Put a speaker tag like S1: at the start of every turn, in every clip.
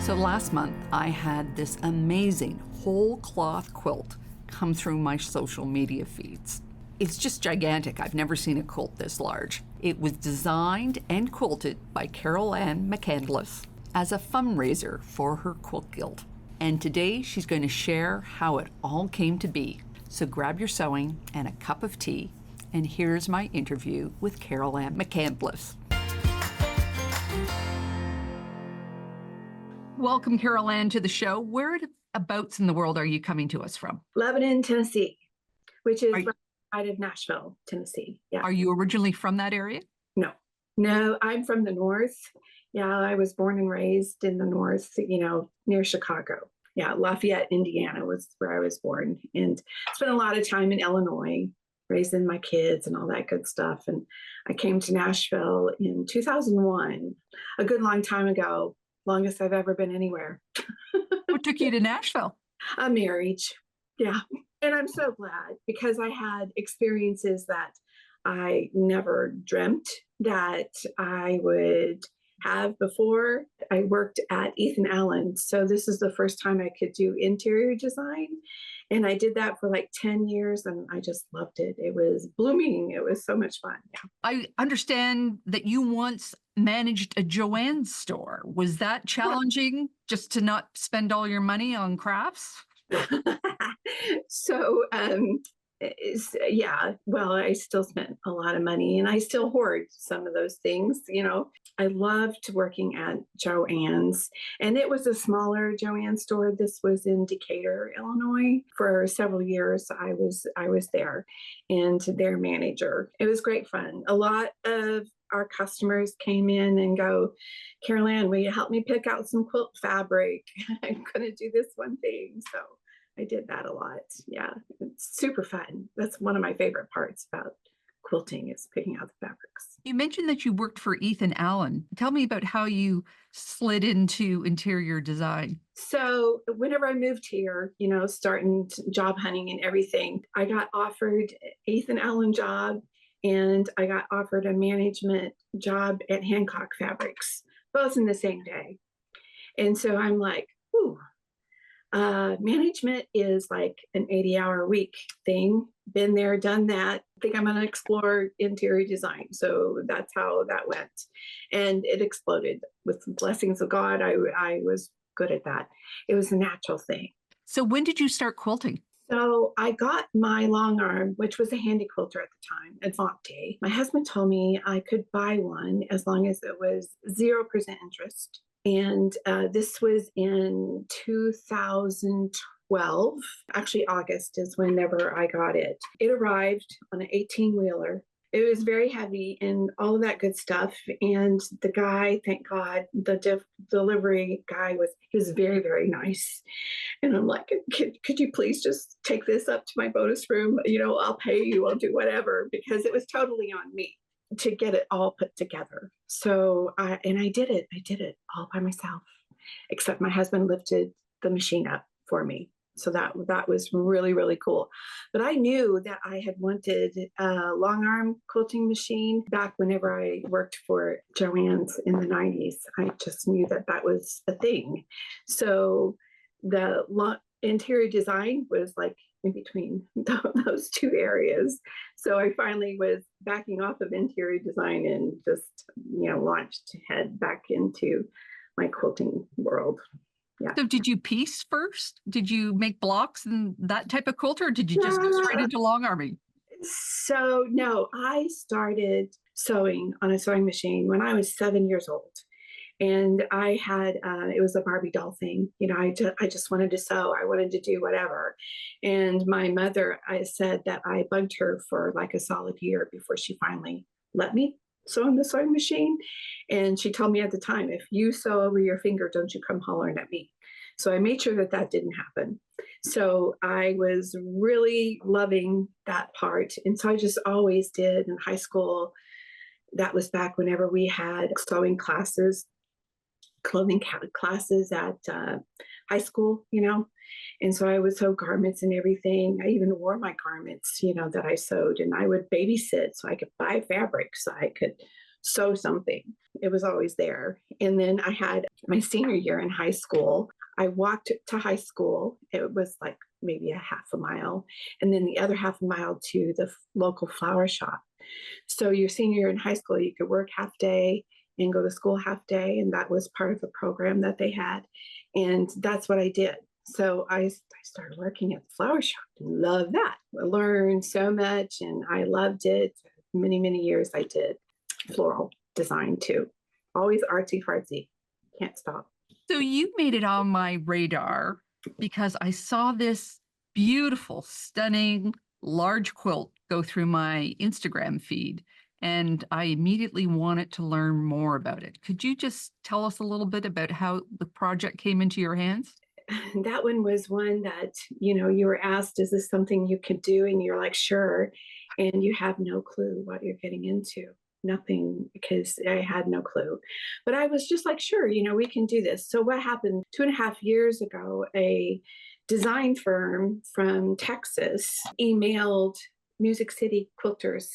S1: So last month, I had this amazing whole cloth quilt come through my social media feeds. It's just gigantic. I've never seen a quilt this large. It was designed and quilted by Carolan McCandless as a fundraiser for her quilt guild. And today she's going to share how it all came to be. So grab your sewing and a cup of tea, and here's my interview with Carolan McCandless. Welcome, Carolan, to the show. Whereabouts in the world are you coming to us from?
S2: Lebanon, Tennessee, which is right outside of Nashville, Tennessee. Yeah.
S1: Are you originally from that area?
S2: No, I'm from the north. Yeah, I was born and raised in the north, near Chicago. Yeah, Lafayette, Indiana was where I was born, and spent a lot of time in Illinois, raising my kids and all that good stuff. And I came to Nashville in 2001, a good long time ago. Longest I've ever been anywhere.
S1: What took you to Nashville?
S2: A marriage. Yeah. And I'm so glad, because I had experiences that I never dreamt that I would have before. I worked at Ethan Allen. So this is the first time I could do interior design. And I did that for like 10 years and I just loved it. It was blooming. It was so much fun. Yeah.
S1: I understand that you once managed a Joann's store. Was that challenging, just to not spend all your money on crafts?
S2: So, yeah, well, I still spent a lot of money and I still hoard some of those things. I loved working at Joann's, and it was a smaller Joann's store. This was in Decatur, Illinois. For several years, I was there and their manager. It was great fun. A lot of our customers came in and go, Carolan, will you help me pick out some quilt fabric? I'm going to do this one thing. So I did that a lot. Yeah, it's super fun. That's one of my favorite parts about quilting, is picking out the fabrics.
S1: You mentioned that you worked for Ethan Allen. Tell me about how you slid into interior design.
S2: So whenever I moved here, starting job hunting and everything, I got offered Ethan Allen job, and I got offered a management job at Hancock Fabrics, both in the same day. And so I'm like, ooh, management is like an 80-hour week thing. Been there, done that. I think I'm going to explore interior design. So that's how that went. And it exploded. With the blessings of God, I was good at that. It was a natural thing.
S1: So when did you start quilting?
S2: So I got my longarm, which was a handy quilter at the time, Advante. My husband told me I could buy one as long as it was 0% interest. And this was in 2012. Actually, August is whenever I got it. It arrived on an 18-wheeler. It was very heavy and all of that good stuff. And the guy, thank God, the delivery guy he was very, very nice. And I'm like, could you please just take this up to my bonus room? I'll pay you, I'll do whatever, because it was totally on me to get it all put together. So, I did it. I did it all by myself, except my husband lifted the machine up for me. So that was really, really cool. But I knew that I had wanted a long arm quilting machine back whenever I worked for Joann's in the 90s. I just knew that was a thing. So the interior design was like in between those two areas. So I finally was backing off of interior design and just, launched to head back into my quilting world. Yeah.
S1: So did you piece first? Did you make blocks and that type of quilter, or did you just go straight into long arming?
S2: So no, I started sewing on a sewing machine when I was 7 years old. And I had, it was a Barbie doll thing. I just wanted to sew. I wanted to do whatever. And my mother, I said that I bugged her for like a solid year before she finally let me sew on the sewing machine. And she told me at the time, if you sew over your finger, don't you come hollering at me. So I made sure that didn't happen. So I was really loving that part. And so I just always did in high school. That was back whenever we had sewing classes, clothing classes at high school, and so I would sew garments and everything. I even wore my garments, that I sewed, and I would babysit so I could buy fabric so I could sew something. It was always there. And then I had my senior year in high school. I walked to high school. It was like maybe a half a mile, and then the other half a mile to the local flower shop. So your senior year in high school, you could work half day and go to school half day. And that was part of a program that they had. And that's what I did. So I started working at the flower shop and loved that. I learned so much and I loved it. Many, many years I did floral design too. Always artsy fartsy. Can't stop.
S1: So you made it on my radar because I saw this beautiful, stunning, large quilt go through my Instagram feed, and I immediately wanted to learn more about it. Could you just tell us a little bit about how the project came into your hands?
S2: That one was one that, you were asked, is this something you could do? And you're like, sure. And you have no clue what you're getting into. Nothing, because I had no clue. But I was just like, sure, we can do this. So what happened 2.5 years ago, a design firm from Texas emailed Music City Quilters,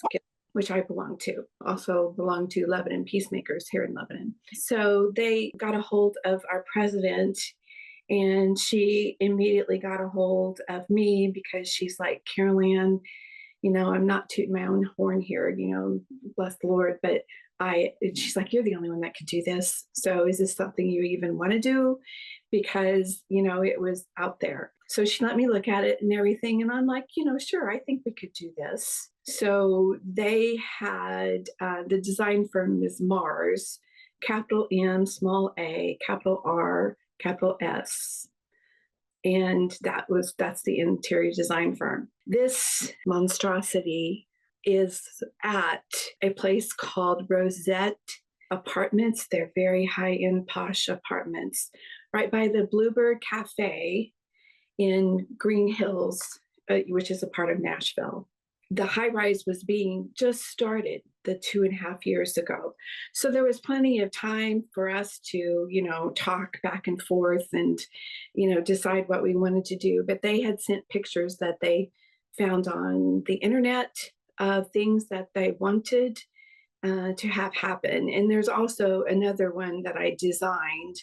S2: which I belong to, also belong to Lebanon Peacemakers here in Lebanon. So they got a hold of our president, and she immediately got a hold of me because she's like, Carolan, I'm not tooting my own horn here, bless the Lord, but she's like, you're the only one that could do this. So is this something you even want to do? Because, it was out there. So she let me look at it and everything. And I'm like, sure, I think we could do this. So they had the design firm is Mars, capital M, small a, capital R, capital S. And that's the interior design firm. This monstrosity is at a place called Rosette Apartments. They're very high-end posh apartments right by the Bluebird Cafe in Green Hills, which is a part of Nashville. The high-rise was being just started the 2.5 years ago. So there was plenty of time for us to, talk back and forth and, decide what we wanted to do. But they had sent pictures that they found on the internet of things that they wanted to have happen. And there's also another one that I designed,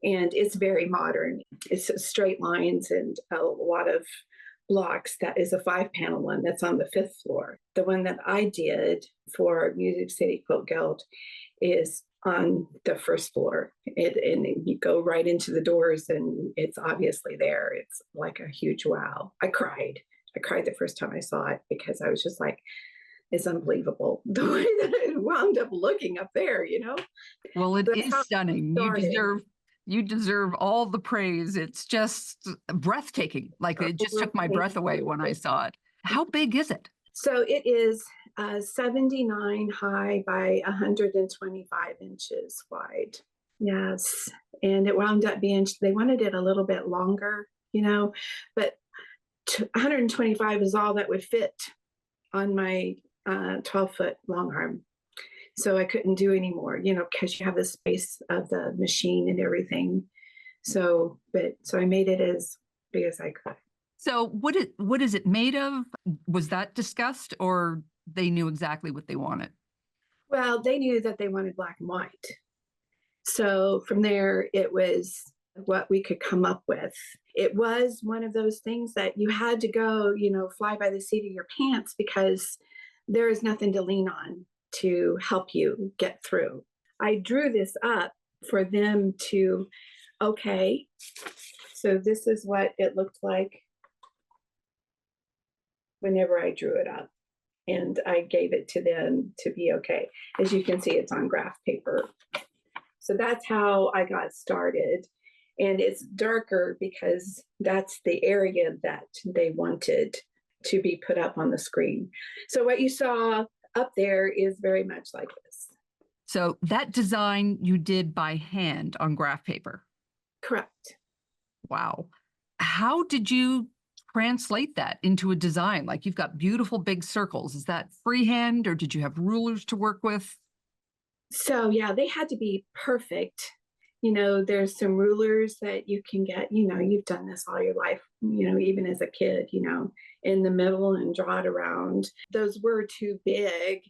S2: and it's very modern. It's straight lines and a lot of blocks. That is a 5-panel one that's on the 5th floor. The one that I did for Music City Quilt Guild is on the 1st floor. And you go right into the doors and it's obviously there. It's like a huge wow. I cried the first time I saw it because I was just like, it's unbelievable the way that it wound up looking up there,
S1: Well, it
S2: That's
S1: is
S2: how it
S1: stunning.
S2: started.
S1: You deserve all the praise. It's just breathtaking. Like it just took my breath away when I saw it. How big is it?
S2: So it is 79 high by 125 inches wide. Yes. And it wound up being, they wanted it a little bit longer, but 125 is all that would fit on my 12-foot long arm. So I couldn't do any more, because you have the space of the machine and everything. So I made it as big as I could.
S1: So what is it made of? Was that discussed, or they knew exactly what they wanted?
S2: Well, they knew that they wanted black and white. So from there, it was what we could come up with. It was one of those things that you had to go, fly by the seat of your pants, because there is nothing to lean on to help you get through. I drew this up for them to, okay, so this is what it looked like whenever I drew it up. And I gave it to them to be okay. As you can see, it's on graph paper. So that's how I got started. And it's darker because that's the area that they wanted to be put up on the screen. So what you saw up there is very much like this.
S1: So that design you did by hand on graph paper?
S2: Correct.
S1: Wow. How did you translate that into a design? Like you've got beautiful big circles. Is that freehand, or did you have rulers to work with?
S2: So yeah, they had to be perfect. There's some rulers that you can get, you've done this all your life, even as a kid, in the middle and draw it around. Those were too big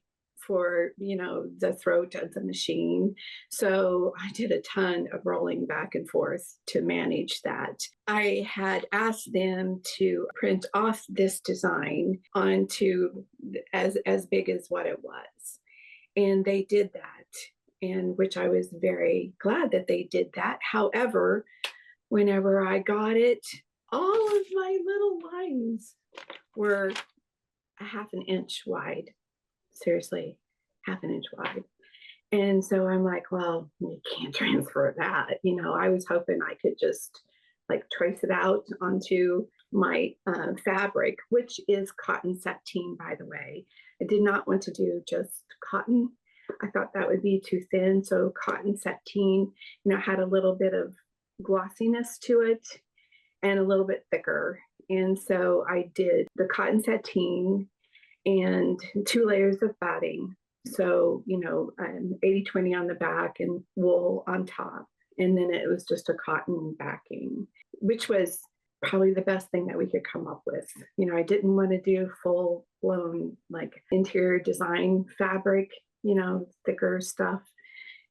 S2: for, the throat of the machine. So I did a ton of rolling back and forth to manage that. I had asked them to print off this design onto as big as what it was. And they did that, and which I was very glad that they did that. However, whenever I got it, all of my little lines were a half an inch wide. Seriously, half an inch wide. And so I'm like, well, you can't transfer that. I was hoping I could just like trace it out onto my fabric, which is cotton sateen, by the way. I did not want to do just cotton. I thought that would be too thin. So cotton sateen, had a little bit of glossiness to it and a little bit thicker. And so I did the cotton sateen and 2 layers of batting. So, 80-20 on the back and wool on top. And then it was just a cotton backing, which was probably the best thing that we could come up with. I didn't want to do full blown like interior design fabric, thicker stuff,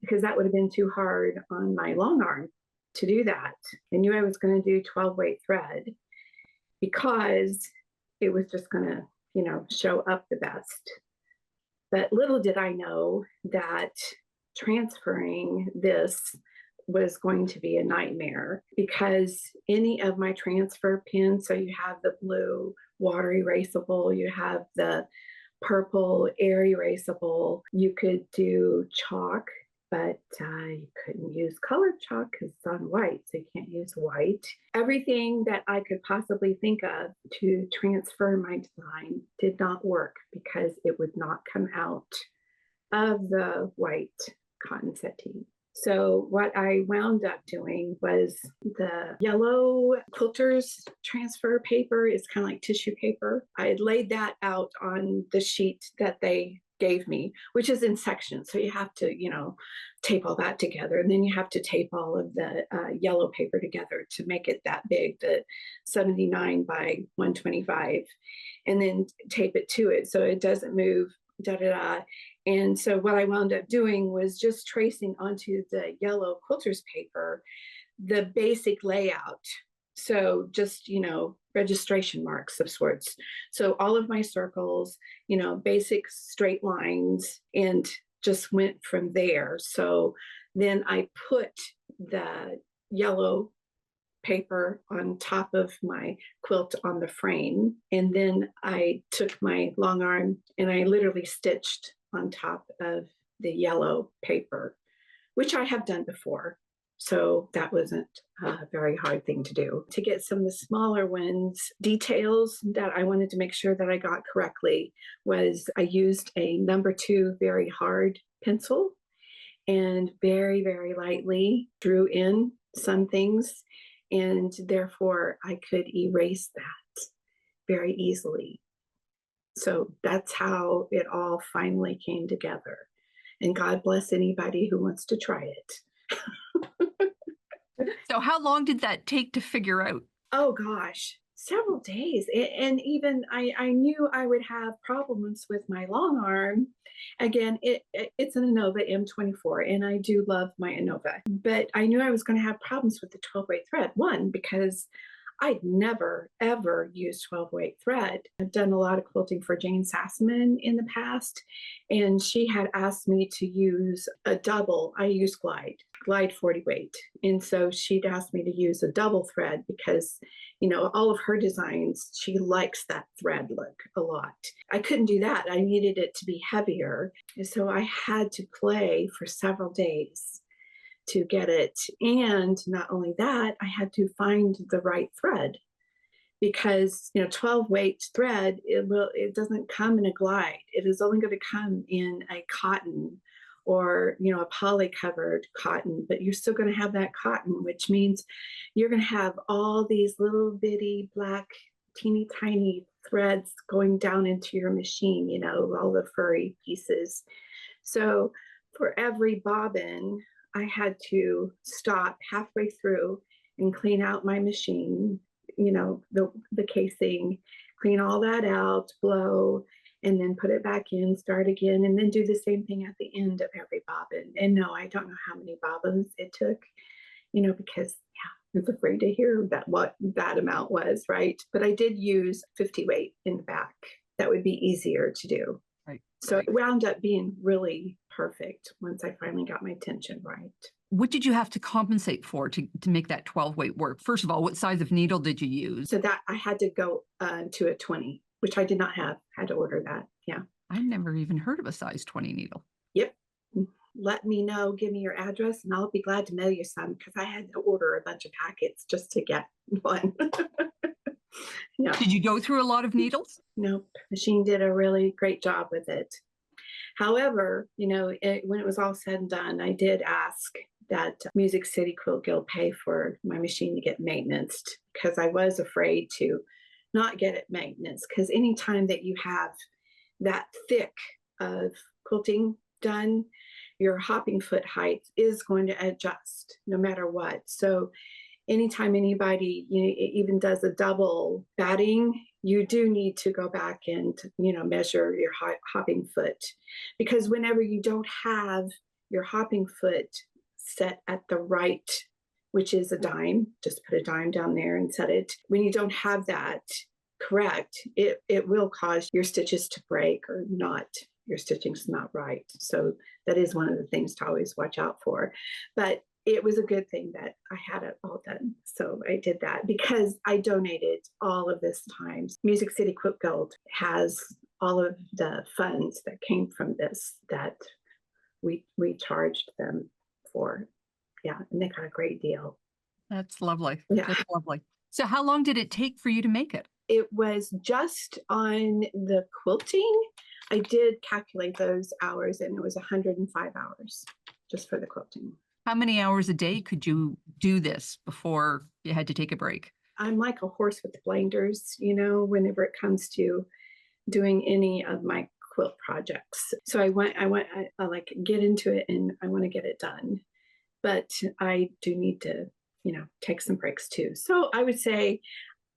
S2: because that would have been too hard on my long arm to do that. I knew I was going to do 12 weight thread because it was just going to, show up the best. But little did I know that transferring this was going to be a nightmare, because any of my transfer pins, so you have the blue water erasable, you have the purple air erasable, you could do chalk, but I couldn't use colored chalk because it's on white, so you can't use white. Everything that I could possibly think of to transfer my design did not work because it would not come out of the white cotton sateen. So what I wound up doing was the yellow quilters transfer paper. It's kind of like tissue paper. I had laid that out on the sheet that they gave me, which is in sections. So you have to, tape all that together. And then you have to tape all of the yellow paper together to make it that big, the 79 by 125, and then tape it to it so it doesn't move, da da da. And so what I wound up doing was just tracing onto the yellow quilters paper the basic layout. So just, registration marks of sorts. So all of my circles, basic straight lines, and just went from there. So then I put the yellow paper on top of my quilt on the frame. And then I took my long arm and I literally stitched on top of the yellow paper, which I have done before. So that wasn't a very hard thing to do. To get some of the smaller ones, details that I wanted to make sure that I got correctly was I used a number 2 very hard pencil and very, very lightly drew in some things. And therefore I could erase that very easily. So that's how it all finally came together. And God bless anybody who wants to try it.
S1: So how long did that take to figure out?
S2: Oh gosh, several days. And even I knew I would have problems with my long arm. Again, it's an Innova M24, and I do love my Innova. But I knew I was going to have problems with the 12-weight thread. One, because I'd never, ever used 12-weight thread. I've done a lot of quilting for Jane Sassaman in the past, and she had asked me to use a double. I use glide 40 weight. And so she'd asked me to use a double thread because, all of her designs, she likes that thread look a lot. I couldn't do that. I needed it to be heavier. And so I had to play for several days to get it. And not only that, I had to find the right thread, because 12 weight thread, it doesn't come in a glide. It is only going to come in a cotton or a poly covered cotton, but you're still going to have that cotton, which means you're going to have all these little bitty black teeny tiny threads going down into your machine, all the furry pieces. So for every bobbin, I had to stop halfway through and clean out my machine, the casing, clean all that out, blow, and then put it back in, start again, and then do the same thing at the end of every bobbin. And no, I don't know how many bobbins it took, because I was afraid to hear what that amount was, right? But I did use 50 weight in the back. That would be easier to do.
S1: Right.
S2: So it wound up being really perfect once I finally got my tension right.
S1: What did you have to compensate for to make that 12 weight work? First of all, what size of needle did you use?
S2: So that I had to go to a 20, which I did not have. Had to order that. Yeah.
S1: I never even heard of a size 20 needle.
S2: Yep. Let me know, give me your address, and I'll be glad to mail you some, because I had to order a bunch of packets just to get one. Yeah.
S1: Did you go through a lot of needles?
S2: Nope. Machine did a really great job with it. However, when it was all said and done, I did ask that Music City Quilt Guild pay for my machine to get maintenance, because I was afraid to not get it maintenance, because anytime that you have that thick of quilting done, your hopping foot height is going to adjust no matter what. So anytime anybody even does a double batting, you do need to go back and measure your hopping foot, because whenever you don't have your hopping foot set at the right, which is a dime, just put a dime down there and set it. When you don't have that correct, it will cause your stitches to break or not. Your stitching's not right. So that is one of the things to always watch out for. But it was a good thing that I had it all done. So I did that because I donated all of this time. Music City Quilt Guild has all of the funds that came from this that we charged them for. Yeah, and they got a great deal.
S1: That's lovely.
S2: Yeah.
S1: That's lovely. So how long did it take for you to make it?
S2: It was just on the quilting. I did calculate those hours, and it was 105 hours just for the quilting.
S1: How many hours a day could you do this before you had to take a break?
S2: I'm like a horse with blinders, whenever it comes to doing any of my quilt projects. So I like get into it and I want to get it done. But I do need to, take some breaks too. So I would say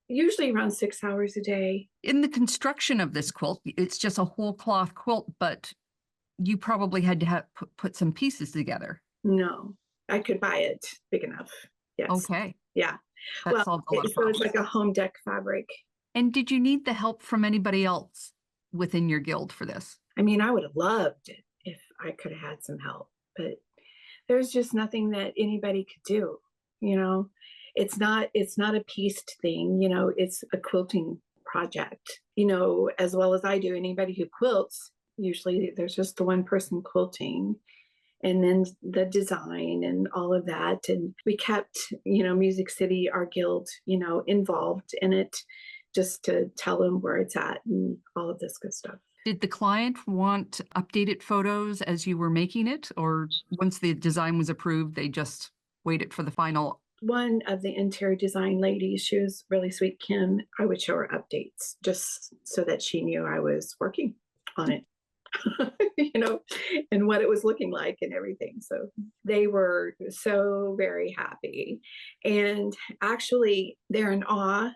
S2: usually around 6 hours a day.
S1: In the construction of this quilt, it's just a whole cloth quilt, but you probably had to put some pieces together.
S2: No, I could buy it big enough. Yes.
S1: Okay.
S2: Yeah.
S1: That solves a lot of
S2: so
S1: problems.
S2: it's like a home deck fabric.
S1: And did you need the help from anybody else within your guild for this?
S2: I mean, I would have loved it if I could have had some help, but there's just nothing that anybody could do. It's not a pieced thing. It's a quilting project. As well as I do. Anybody who quilts, usually there's just the one person quilting, and then the design and all of that. And we kept, Music City, our guild, involved in it, just to tell them where it's at and all of this good stuff.
S1: Did the client want updated photos as you were making it, or once the design was approved, they just waited for the final?
S2: One of the interior design ladies, she was really sweet, Kim, I would show her updates just so that she knew I was working on it. And what it was looking like and everything. So they were so very happy. And actually, they're in awe,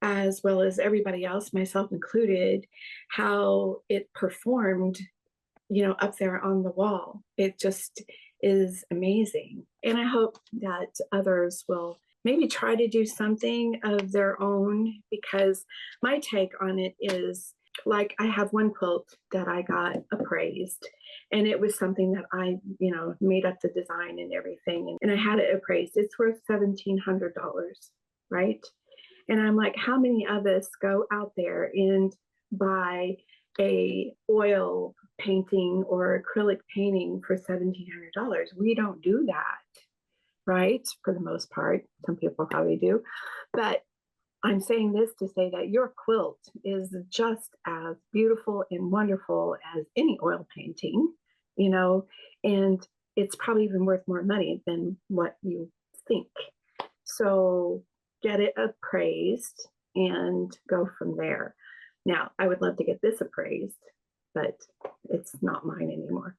S2: as well as everybody else, myself included, how it performed, up there on the wall. It just is amazing. And I hope that others will maybe try to do something of their own, because my take on it is, like, I have one quilt that I got appraised, and it was something that I, made up the design and everything. And I had it appraised. It's worth $1,700, right? And I'm like, how many of us go out there and buy a oil painting or acrylic painting for $1,700? We don't do that, right? For the most part. Some people probably do. But I'm saying this to say that your quilt is just as beautiful and wonderful as any oil painting, and it's probably even worth more money than what you think. So get it appraised and go from there. Now, I would love to get this appraised, but it's not mine anymore.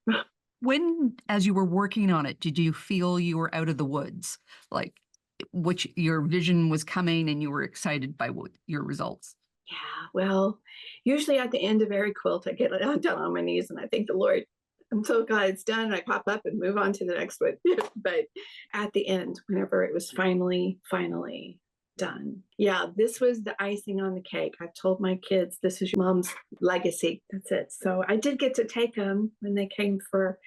S1: When, as you were working on it, did you feel you were out of the woods? Like, which your vision was coming and you were excited by your results?
S2: Yeah, well, usually at the end of every quilt, I get down on my knees and I thank the Lord. I'm so glad it's done. And I pop up and move on to the next one. But at the end, whenever it was finally done, yeah, this was the icing on the cake. I've told my kids this is your mom's legacy. That's it. So I did get to take them when they came for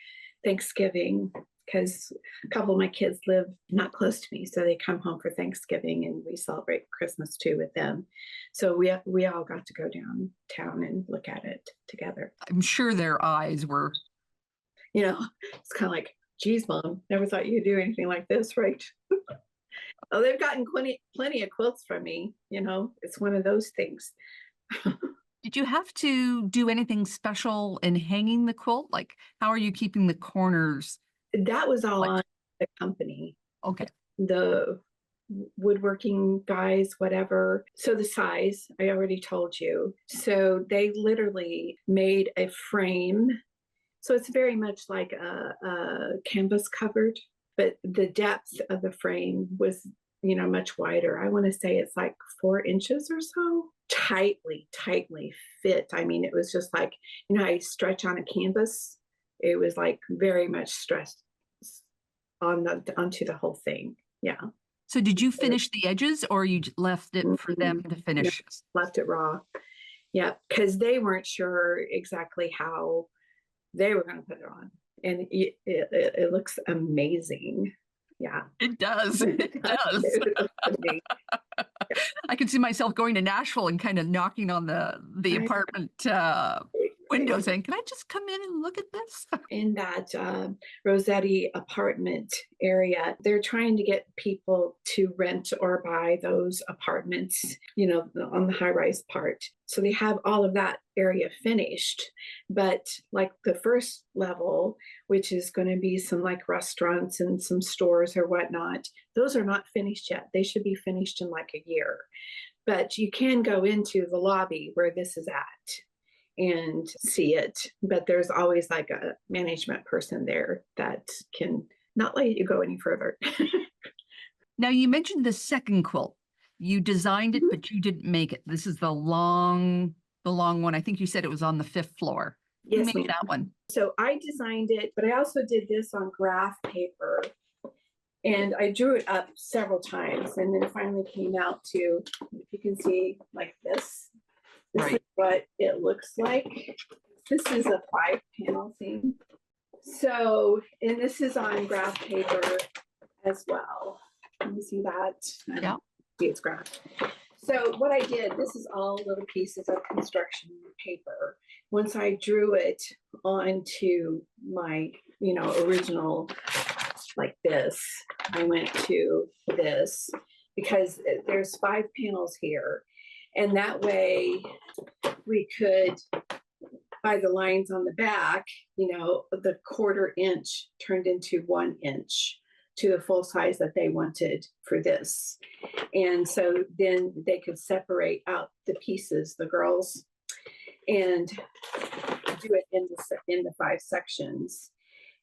S2: Thanksgiving, because a couple of my kids live not close to me, so they come home for Thanksgiving and we celebrate Christmas too with them. So we all got to go downtown and look at it together.
S1: I'm sure their eyes were.
S2: It's kind of like, geez, Mom, never thought you'd do anything like this, right? Oh, they've gotten plenty of quilts from me. It's one of those things.
S1: Did you have to do anything special in hanging the quilt? Like, how are you keeping the corners?
S2: That was all
S1: Like,
S2: on the company.
S1: okay.
S2: The woodworking guys, whatever. So the size, I already told you. So they literally made a frame. So it's very much like a canvas covered, but the depth of the frame was, much wider. I want to say it's like 4 inches or so. Tightly fit. I mean, it was just like, how you stretch on a canvas. It was like very much stressed onto the whole thing. Yeah.
S1: So did you finish the edges or you left it for them to finish?
S2: Left it raw. Yeah, because they weren't sure exactly how they were going to put it on. And it looks amazing. Yeah.
S1: It does. It does. I can see myself going to Nashville and kind of knocking on the apartment window saying, can I just come in and look at this?
S2: In that Rossetti apartment area, they're trying to get people to rent or buy those apartments, on the high-rise part. So they have all of that area finished. But like the first level, which is going to be some like restaurants and some stores or whatnot, those are not finished yet. They should be finished in like a year. But you can go into the lobby where this is at and see it, but there's always like a management person there that can not let you go any further.
S1: Now you mentioned the second quilt. You designed it, but you didn't make it. This is the long one. I think you said it was on the 5th floor.
S2: Yes,
S1: you made
S2: ma'am.
S1: that one.
S2: So I designed it, but I also did this on graph paper and I drew it up several times and then it finally came out to, if you can see, like this. This is what it looks like. This is a 5-panel thing. So, and this is on graph paper as well. Can you see that?
S1: Yeah.
S2: See, it's graph. So what I did, this is all little pieces of construction paper. Once I drew it onto my, original like this, I went to this because there's 5 panels here. And that way we could, by the lines on the back, the 1/4 inch turned into 1 inch to the full size that they wanted for this. And so then they could separate out the pieces, the girls, and do it in the 5 sections.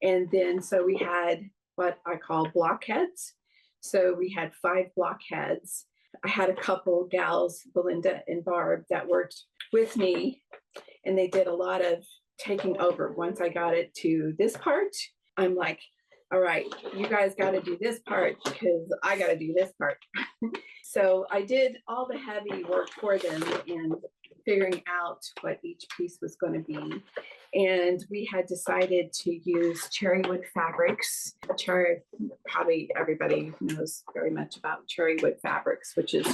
S2: And then so we had what I call blockheads. So we had 5 blockheads. I had a couple gals, Belinda and Barb, that worked with me, and they did a lot of taking over. Once I got it to this part, I'm like, all right, you guys got to do this part because I got to do this part. So I did all the heavy work for them and figuring out what each piece was going to be. And we had decided to use cherry wood fabrics. Probably everybody knows very much about cherry wood fabrics, which is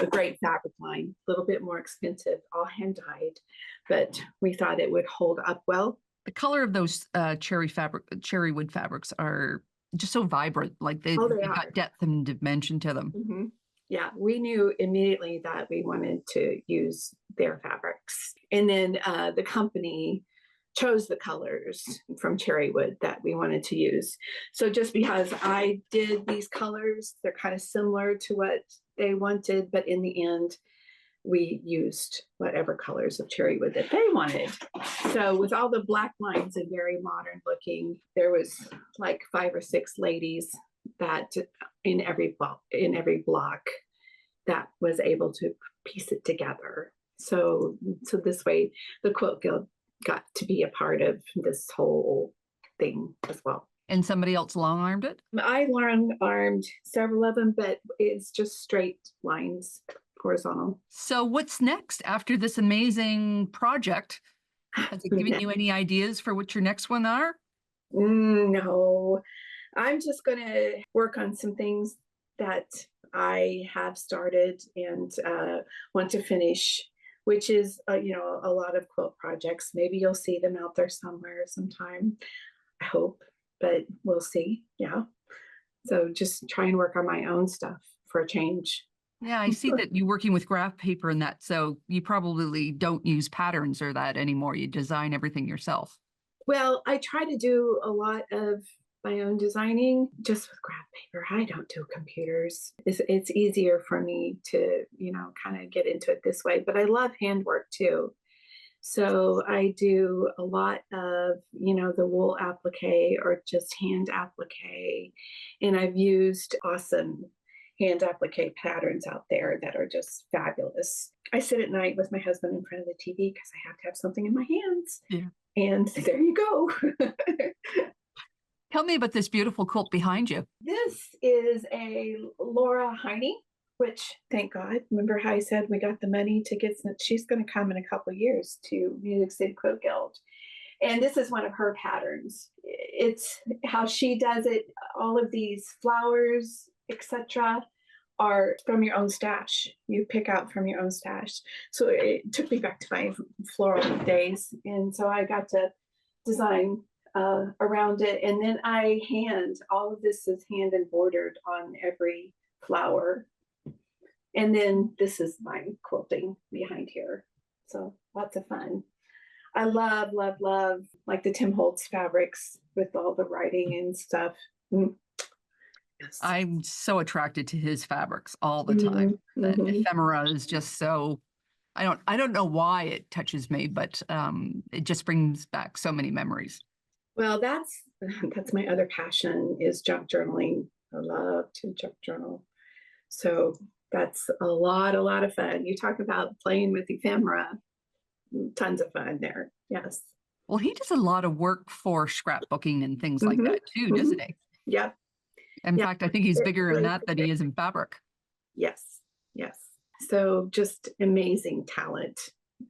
S2: a great fabric line, a little bit more expensive, all hand dyed, but we thought it would hold up well.
S1: The color of those cherry wood fabrics are just so vibrant, like they've got depth and dimension to them.
S2: Mm-hmm. Yeah, we knew immediately that we wanted to use their fabrics. And then the company chose the colors from cherry wood that we wanted to use. So just because I did these colors, they're kind of similar to what they wanted, but in the end, we used whatever colors of cherry wood that they wanted. So with all the black lines and very modern looking, there was like 5 or 6 ladies that in every block that was able to piece it together. So this way, the Quilt Guild got to be a part of this whole thing as well.
S1: And somebody else long-armed it?
S2: I long-armed several of them, but it's just straight lines, horizontal.
S1: So what's next after this amazing project? Has it given you any ideas for what your next one are?
S2: No, I'm just going to work on some things that I have started and want to finish, which is, a lot of quilt projects. Maybe you'll see them out there somewhere sometime, I hope, but we'll see. Yeah. So just try and work on my own stuff for a change.
S1: Yeah, I see that you're working with graph paper and that, so you probably don't use patterns or that anymore. You design everything yourself.
S2: Well, I try to do a lot of my own designing just with graph paper. I don't do computers. It's easier for me to, kind of get into it this way, but I love handwork too. So I do a lot of, the wool applique or just hand applique. And I've used awesome hand applique patterns out there that are just fabulous. I sit at night with my husband in front of the TV because I have to have something in my hands.
S1: Yeah.
S2: And there you go.
S1: Tell me about this beautiful quilt behind you.
S2: This is a Laura Heine, which, thank God, remember how I said we got the money to get some, she's going to come in a couple of years to Music City Quilt Guild. And this is one of her patterns. It's how she does it. All of these flowers, etc., are from your own stash. You pick out from your own stash. So it took me back to my floral days. And so I got to design around it. And then all of this is hand embroidered on every flower. And then this is my quilting behind here. So lots of fun. I love, love, love like the Tim Holtz fabrics with all the writing and stuff. Yes.
S1: I'm so attracted to his fabrics all the time.
S2: Mm-hmm.
S1: Ephemera is just so, I don't know why it touches me, but it just brings back so many memories.
S2: Well, that's my other passion is junk journaling. I love to junk journal. So that's a lot of fun. You talk about playing with ephemera, tons of fun there. Yes.
S1: Well, he does a lot of work for scrapbooking and things like that too, doesn't he?
S2: Yep.
S1: In fact, I think he's bigger in that than he is in fabric.
S2: Yes. Yes. So just amazing talent.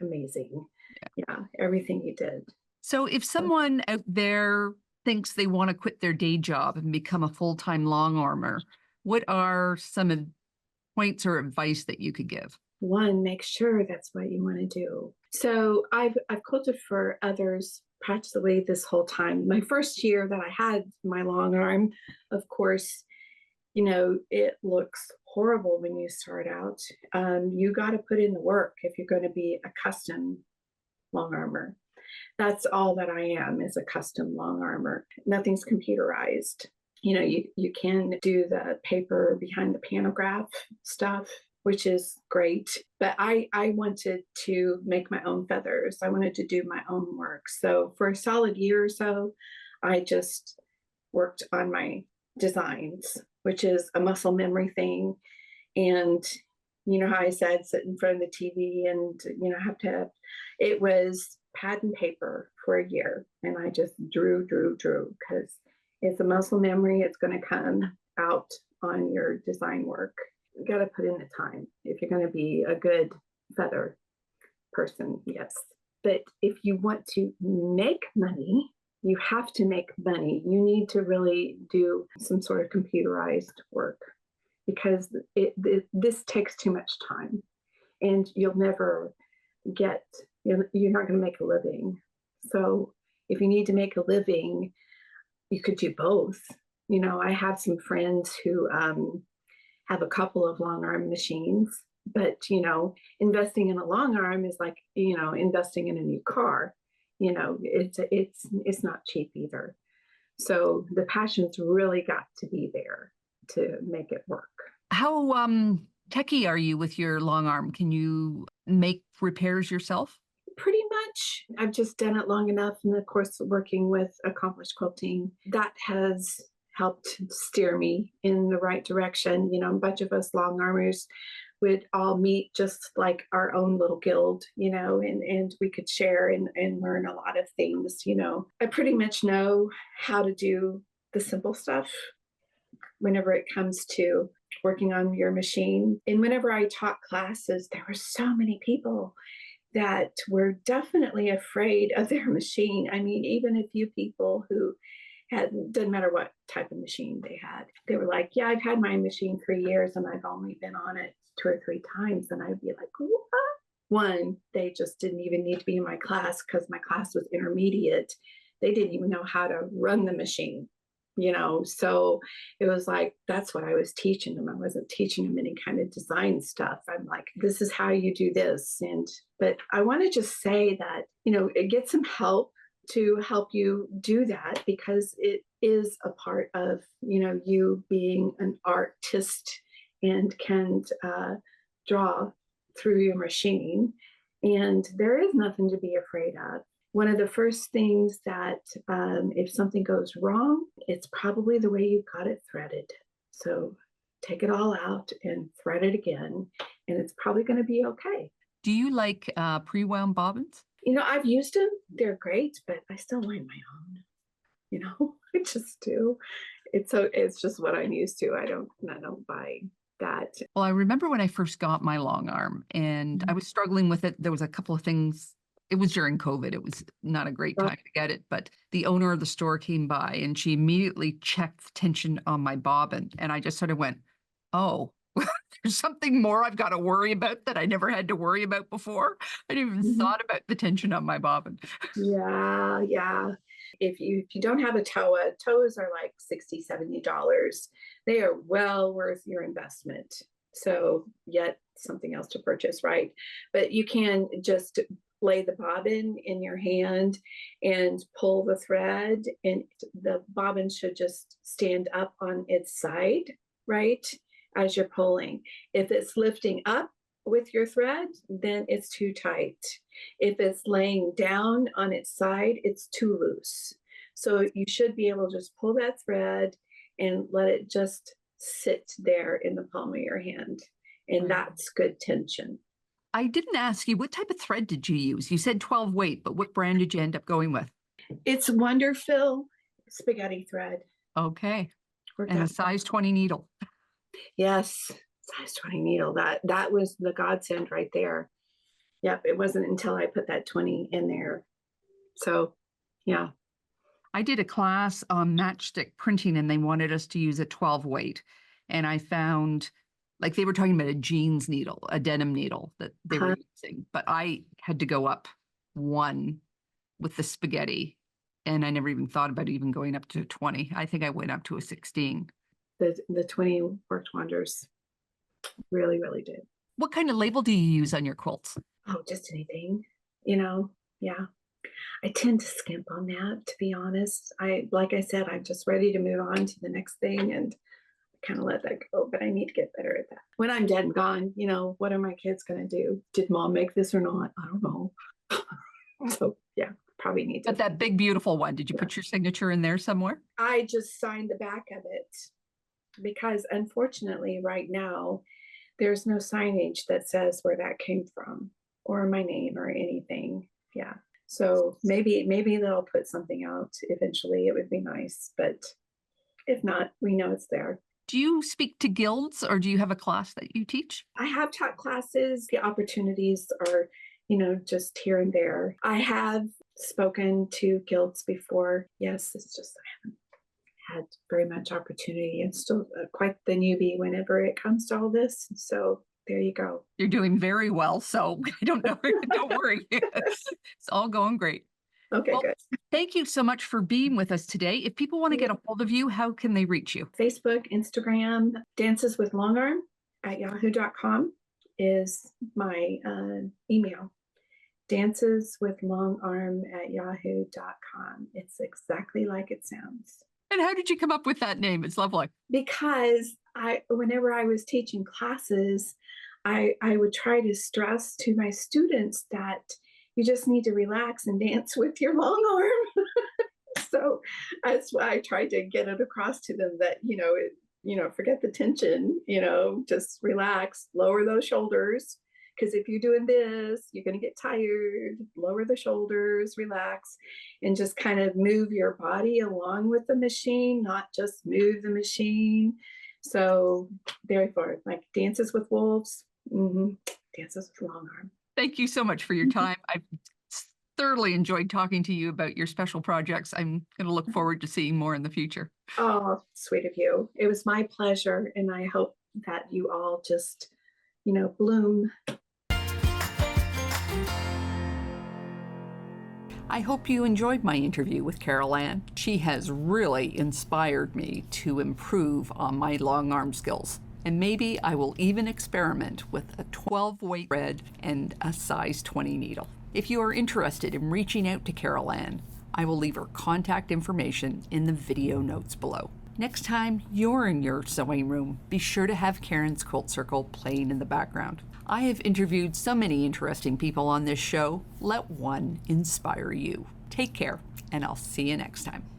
S2: Amazing. Yeah. Everything he did.
S1: So if someone out there thinks they want to quit their day job and become a full-time longarmer, what are some points or advice that you could give?
S2: One, make sure that's what you want to do. So I've quilted for others practically this whole time. My first year that I had my long arm, of course, it looks horrible when you start out. You got to put in the work if you're going to be a custom long armor. That's all that I am, is a custom long armor. Nothing's computerized. You can do the paper behind the pantograph stuff, which is great. But I wanted to make my own feathers. I wanted to do my own work. So for a solid year or so, I just worked on my designs, which is a muscle memory thing. And how I said, sit in front of the TV and, it was pad and paper for a year. And I just drew, because it's a muscle memory. It's going to come out on your design work. You got to put in the time if you're going to be a good feather person. Yes. But if you want to make money, you have to make money. You need to really do some sort of computerized work, because this takes too much time, and you'll never get, you're not going to make a living. So if you need to make a living, you could do both. I have some friends who have a couple of long arm machines, but investing in a long arm is like investing in a new car. It's not cheap either. So the passion's really got to be there to make it work.
S1: How techie are you with your long arm? Can you make repairs yourself?
S2: Pretty much. I've just done it long enough. And of course, working with Accomplished Quilting, that has helped steer me in the right direction. A bunch of us long armers, would all meet just like our own little guild, and we could share and learn a lot of things. I pretty much know how to do the simple stuff whenever it comes to working on your machine. And whenever I taught classes, there were so many people that were definitely afraid of their machine. I mean, even a few people who doesn't matter what type of machine they had. They were like, yeah, I've had my machine 3 years and I've only been on it 2 or 3 times. And I'd be like, what? One, they just didn't even need to be in my class because my class was intermediate. They didn't even know how to run the machine, so it was like, that's what I was teaching them. I wasn't teaching them any kind of design stuff. I'm like, this is how you do this. But I want to just say that, get some help to help you do that, because it is a part of, you being an artist and can draw through your machine. And there is nothing to be afraid of. One of the first things that if something goes wrong, it's probably the way you got it threaded. So take it all out and thread it again, and it's probably going to be okay.
S1: Do you like pre-wound bobbins?
S2: I've used them. They're great, but I still wind my own. I just do. It's just what I'm used to. I don't buy that.
S1: Well, I remember when I first got my long arm and I was struggling with it. There was a couple of things. It was during COVID. It was not a great time to get it, but the owner of the store came by and she immediately checked the tension on my bobbin. And I just sort of went, oh, there's something more I've got to worry about that I never had to worry about before. I didn't even thought about the tension on my bobbin.
S2: Yeah. If you don't have a toa, toas are like $60, $70. They are well worth your investment. So yet something else to purchase, right? But you can just lay the bobbin in your hand and pull the thread, and the bobbin should just stand up on its side, right? As you're pulling. If it's lifting up with your thread, then it's too tight. If it's laying down on its side, it's too loose. So you should be able to just pull that thread and let it just sit there in the palm of your hand. And that's good tension.
S1: I didn't ask you, what type of thread did you use? You said 12 weight, but what brand did you end up going with?
S2: It's Wonderfill spaghetti thread.
S1: Okay. And a size 20 needle.
S2: Yes, size 20 needle. That was the godsend right there. Yep, it wasn't until I put that 20 in there. So, yeah.
S1: I did a class on matchstick printing and they wanted us to use a 12 weight. And I found, like, they were talking about a jeans needle, a denim needle that they were using, but I had to go up one with the spaghetti. And I never even thought about even going up to 20. I think I went up to a 16.
S2: The 20 worked wonders. Really, really did.
S1: What kind of label do you use on your quilts?
S2: Oh, just anything, yeah. I tend to skimp on that, to be honest. Like I said, I'm just ready to move on to the next thing and kind of let that go, but I need to get better at that. When I'm dead and gone, what are my kids going to do? Did mom make this or not? I don't know. So yeah, probably need to.
S1: But that big, beautiful one, did you put your signature in there somewhere?
S2: I just signed the back of it because unfortunately right now, there's no signage that says where that came from or my name or anything. Yeah. So maybe they'll put something out eventually. It would be nice, but if not, we know it's there.
S1: Do you speak to guilds or do you have a class that you teach?
S2: I have taught classes. The opportunities are, just here and there. I have spoken to guilds before. Yes, it's just I haven't had very much opportunity and still quite the newbie whenever it comes to all this. So there you go.
S1: You're doing very well. So I don't know. Don't worry. It's all going great.
S2: Okay, well, good.
S1: Thank you so much for being with us today. If people want to get a hold of you, how can they reach you?
S2: Facebook, Instagram, danceswithlongarm@yahoo.com is my email. danceswithlongarm@yahoo.com. It's exactly like it sounds.
S1: And how did you come up with that name? It's lovely.
S2: Because whenever I was teaching classes, I would try to stress to my students that you just need to relax and dance with your long arm. So that's why I tried to get it across to them that, forget the tension, just relax, lower those shoulders. Because if you're doing this, you're going to get tired. Lower the shoulders, relax, and just kind of move your body along with the machine, not just move the machine. So therefore, like Dances with Wolves, Dances with Longarm.
S1: Thank you so much for your time. I've thoroughly enjoyed talking to you about your special projects. I'm going to look forward to seeing more in the future.
S2: Oh, sweet of you. It was my pleasure. And I hope that you all just, bloom.
S1: I hope you enjoyed my interview with Carolan. She has really inspired me to improve on my long arm skills. And maybe I will even experiment with a 12-weight thread and a size 20 needle. If you are interested in reaching out to Carolan, I will leave her contact information in the video notes below. Next time you're in your sewing room, be sure to have Karen's Quilt Circle playing in the background. I have interviewed so many interesting people on this show. Let one inspire you. Take care, and I'll see you next time.